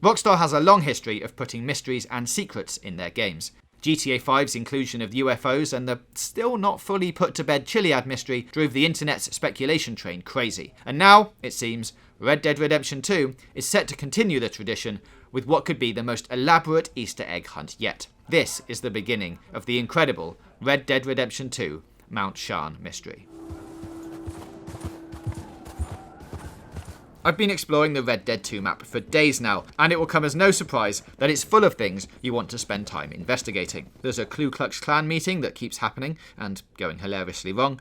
Rockstar has a long history of putting mysteries and secrets in their games. GTA 5's inclusion of UFOs and the still not fully put to bed Chiliad mystery drove the internet's speculation train crazy. And now, it seems, Red Dead Redemption 2 is set to continue the tradition with what could be the most elaborate Easter egg hunt yet. This is the beginning of the incredible Red Dead Redemption 2 Mount Shann Mystery. I've been exploring the Red Dead 2 map for days now, and it will come as no surprise that it's full of things you want to spend time investigating. There's a Ku Klux Klan meeting that keeps happening, and going hilariously wrong.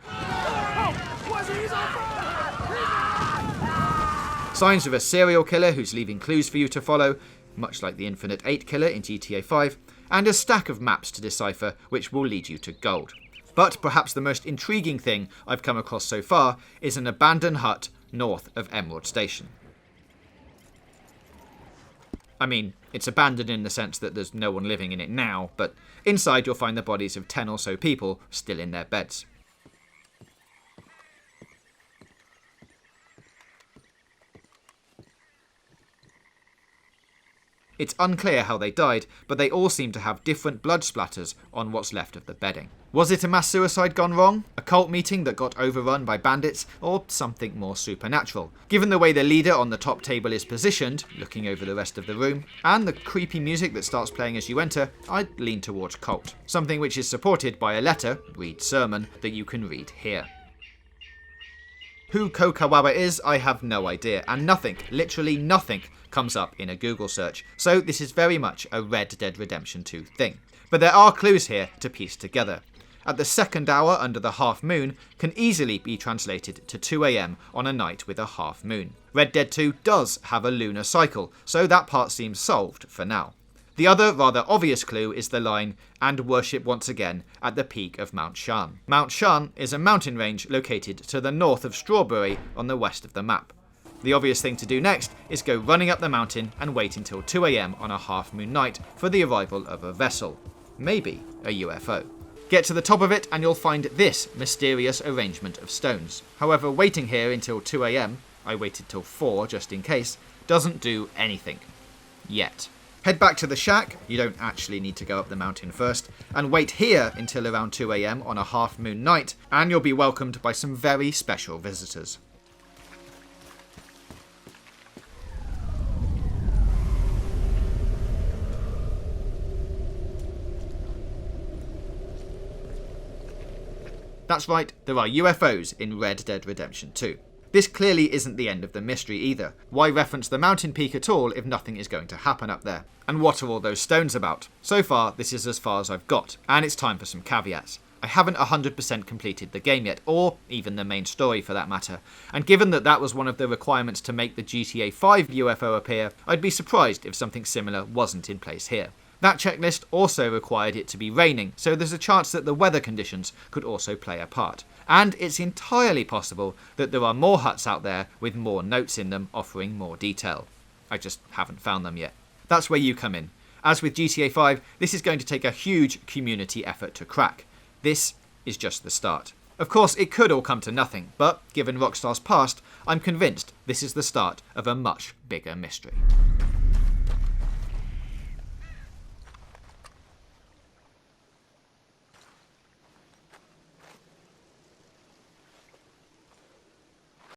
Signs of a serial killer who's leaving clues for you to follow, much like the Infinite 8 killer in GTA 5, and a stack of maps to decipher which will lead you to gold. But perhaps the most intriguing thing I've come across so far is an abandoned hut north of Emerald Station. I mean, it's abandoned in the sense that there's no one living in it now, but inside you'll find the bodies of 10 or so people still in their beds. It's unclear how they died, but they all seem to have different blood splatters on what's left of the bedding. Was it a mass suicide gone wrong? A cult meeting that got overrun by bandits? Or something more supernatural? Given the way the leader on the top table is positioned, looking over the rest of the room, and the creepy music that starts playing as you enter, I'd lean towards cult. Something which is supported by a letter, read sermon, that you can read here. Who Kokawawa is, I have no idea, and nothing, literally nothing, comes up in a Google search, so this is very much a Red Dead Redemption 2 thing. But there are clues here to piece together. At the second hour under the half moon can easily be translated to 2 AM on a night with a half moon. Red Dead 2 does have a lunar cycle, so that part seems solved for now. The other rather obvious clue is the line, "and worship once again at the peak of Mount Shann." Mount Shann is a mountain range located to the north of Strawberry on the west of the map. The obvious thing to do next is go running up the mountain and wait until 2 AM on a half moon night for the arrival of a vessel. Maybe a UFO. Get to the top of it and you'll find this mysterious arrangement of stones. However, waiting here until 2 AM, I waited till 4 just in case, doesn't do anything. Yet. Head back to the shack, you don't actually need to go up the mountain first, and wait here until around 2 AM on a half moon night, and you'll be welcomed by some very special visitors. That's right, there are UFOs in Red Dead Redemption 2. This clearly isn't the end of the mystery either. Why reference the mountain peak at all if nothing is going to happen up there? And what are all those stones about? So far, this is as far as I've got, and it's time for some caveats. I haven't 100% completed the game yet, or even the main story for that matter, and given that that was one of the requirements to make the GTA 5 UFO appear, I'd be surprised if something similar wasn't in place here. That checklist also required it to be raining, so there's a chance that the weather conditions could also play a part. And it's entirely possible that there are more huts out there with more notes in them offering more detail. I just haven't found them yet. That's where you come in. As with GTA 5, this is going to take a huge community effort to crack. This is just the start. Of course, it could all come to nothing, but given Rockstar's past, I'm convinced this is the start of a much bigger mystery.